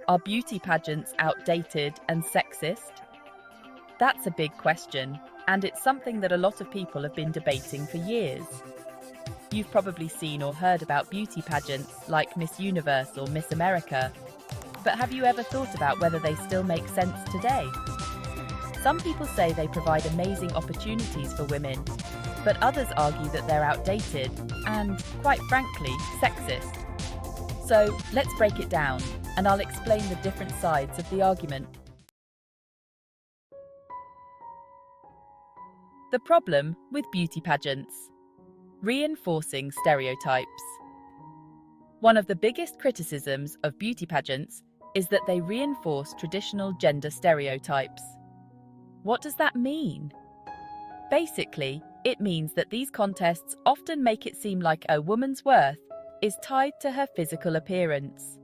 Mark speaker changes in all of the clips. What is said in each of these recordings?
Speaker 1: Are beauty pageants outdated and sexist? That's a big question, and it's something that a lot of people have been debating for years. You've probably seen or heard about beauty pageants like Miss Universe or Miss America, but have you ever thought about whether they still make sense today? Some people say they provide amazing opportunities for women, but others argue that they're outdated and, quite frankly, sexist. So let's break it down, and I'll explain the different sides of the argument. The problem with beauty pageants: reinforcing stereotypes. One of the biggest criticisms of beauty pageants is that they reinforce traditional gender stereotypes. What does that mean? Basically, it means that these contests often make it seem like a woman's worth is tied to her physical appearance.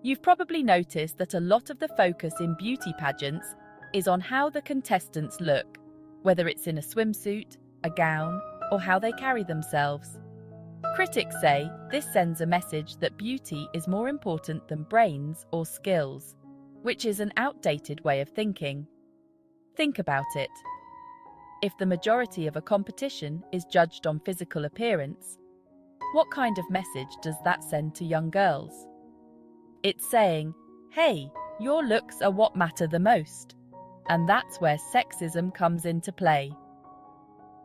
Speaker 1: You've probably noticed that a lot of the focus in beauty pageants is on how the contestants look, whether it's in a swimsuit, a gown, or how they carry themselves. Critics say this sends a message that beauty is more important than brains or skills, which is an outdated way of thinking. Think about it. If the majority of a competition is judged on physical appearance, what kind of message does that send to young girls? It's saying, hey, your looks are what matter the most. And that's where sexism comes into play.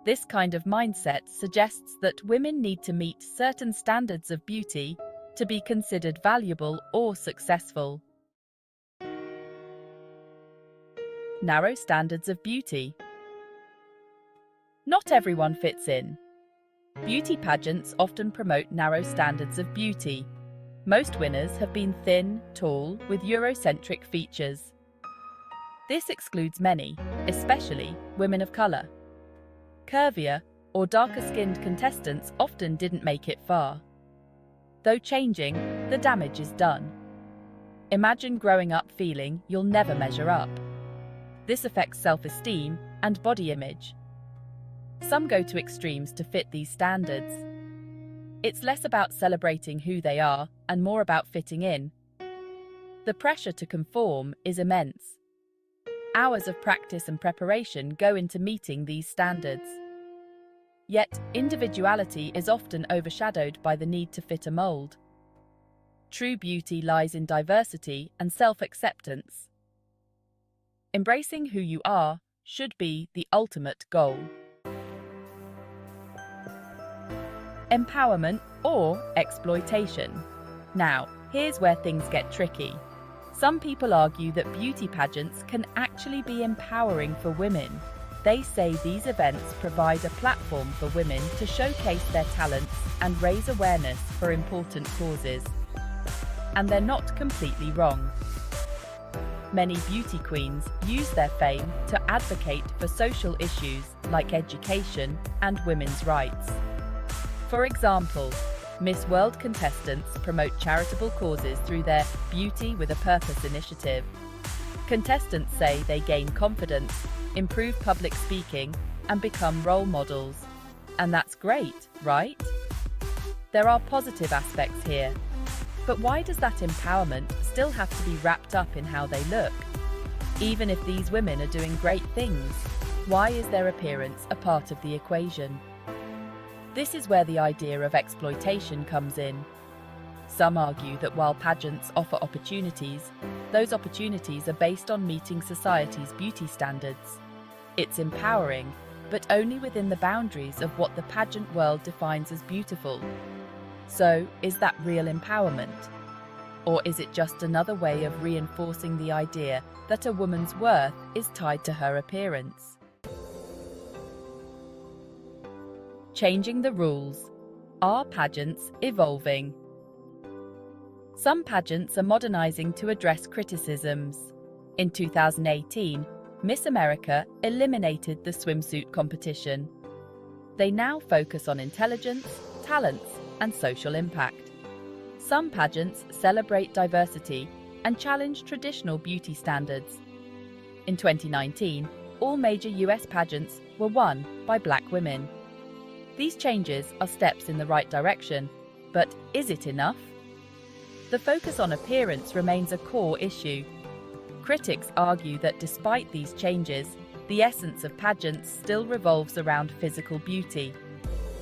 Speaker 1: This kind of mindset suggests that women need to meet certain standards of beauty to be considered valuable or successful. Narrow standards of beauty. Not everyone fits in. Beauty pageants often promote narrow standards of beauty. Most winners have been thin, tall, with Eurocentric features. This excludes many, especially women of colour. Curvier or darker-skinned contestants often didn't make it far. Though changing, the damage is done. Imagine growing up feeling you'll never measure up. This affects self-esteem and body image. Some go to extremes to fit these standards. It's less about celebrating who they are and more about fitting in. The pressure to conform is immense. Hours of practice and preparation go into meeting these standards. Yet, individuality is often overshadowed by the need to fit a mold. True beauty lies in diversity and self-acceptance. Embracing who you are should be the ultimate goal. Empowerment or exploitation. Now, here's where things get tricky. Some people argue that beauty pageants can actually be empowering for women. They say these events provide a platform for women to showcase their talents and raise awareness for important causes. And they're not completely wrong. Many beauty queens use their fame to advocate for social issues like education and women's rights. For example, Miss World contestants promote charitable causes through their Beauty with a Purpose initiative. Contestants say they gain confidence, improve public speaking, and become role models. And that's great, right? There are positive aspects here. But why does that empowerment still have to be wrapped up in how they look? Even if these women are doing great things, why is their appearance a part of the equation? This is where the idea of exploitation comes in. Some argue that while pageants offer opportunities, those opportunities are based on meeting society's beauty standards. It's empowering, but only within the boundaries of what the pageant world defines as beautiful. So, is that real empowerment? Or is it just another way of reinforcing the idea that a woman's worth is tied to her appearance? Changing the rules. Are pageants evolving? Some pageants are modernizing to address criticisms. In 2018, Miss America eliminated the swimsuit competition. They now focus on intelligence, talents, and social impact. Some pageants celebrate diversity and challenge traditional beauty standards. In 2019, all major US pageants were won by Black women. These changes are steps in the right direction, but is it enough? the focus on appearance remains a core issue. Critics argue that despite these changes, the essence of pageants still revolves around physical beauty.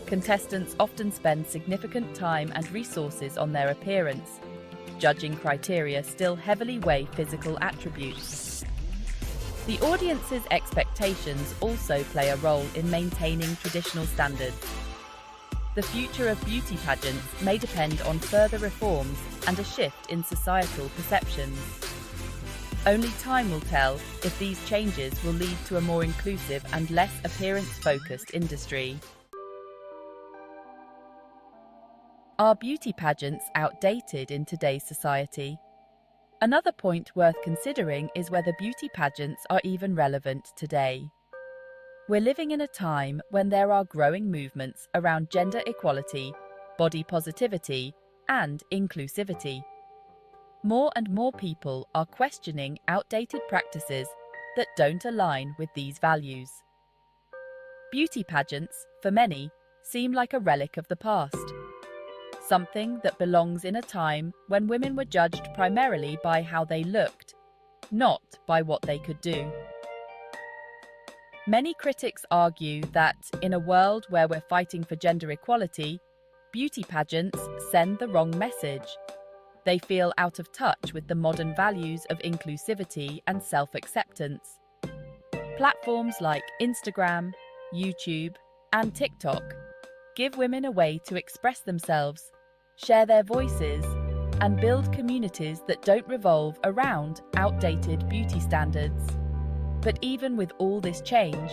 Speaker 1: Contestants often spend significant time and resources on their appearance. Judging criteria still heavily weigh physical attributes. The audience's expectations also play a role in maintaining traditional standards. The future of beauty pageants may depend on further reforms and a shift in societal perceptions. Only time will tell if these changes will lead to a more inclusive and less appearance-focused industry. Are beauty pageants outdated in today's society? Another point worth considering is whether beauty pageants are even relevant today. We're living in a time when there are growing movements around gender equality, body positivity, and inclusivity. More and more people are questioning outdated practices that don't align with these values. Beauty pageants, for many, seem like a relic of the past. Something that belongs in a time when women were judged primarily by how they looked, not by what they could do. Many critics argue that, in a world where we're fighting for gender equality, beauty pageants send the wrong message. They feel out of touch with the modern values of inclusivity and self-acceptance. Platforms like Instagram, YouTube, and TikTok give women a way to express themselves, share their voices, and build communities that don't revolve around outdated beauty standards. But even with all this change,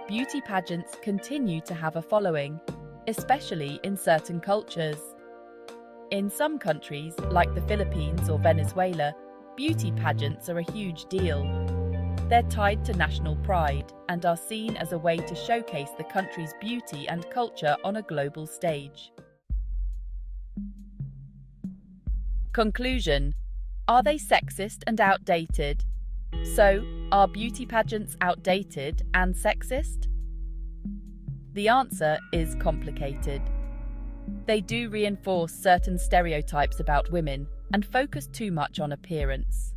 Speaker 1: beauty pageants continue to have a following, especially in certain cultures. In some countries, like the Philippines or Venezuela, beauty pageants are a huge deal. They're tied to national pride and are seen as a way to showcase the country's beauty and culture on a global stage. Conclusion: are they sexist and outdated? So, are beauty pageants outdated and sexist? The answer is complicated. They do reinforce certain stereotypes about women and focus too much on appearance.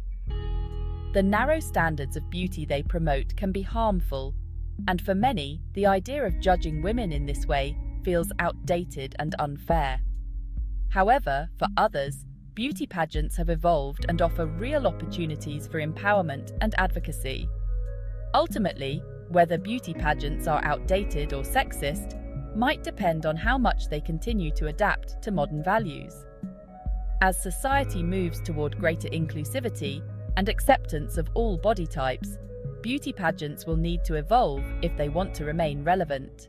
Speaker 1: The narrow standards of beauty they promote can be harmful, and for many, the idea of judging women in this way feels outdated and unfair. However, for others, beauty pageants have evolved and offer real opportunities for empowerment and advocacy. Ultimately, whether beauty pageants are outdated or sexist might depend on how much they continue to adapt to modern values. As society moves toward greater inclusivity and acceptance of all body types, beauty pageants will need to evolve if they want to remain relevant.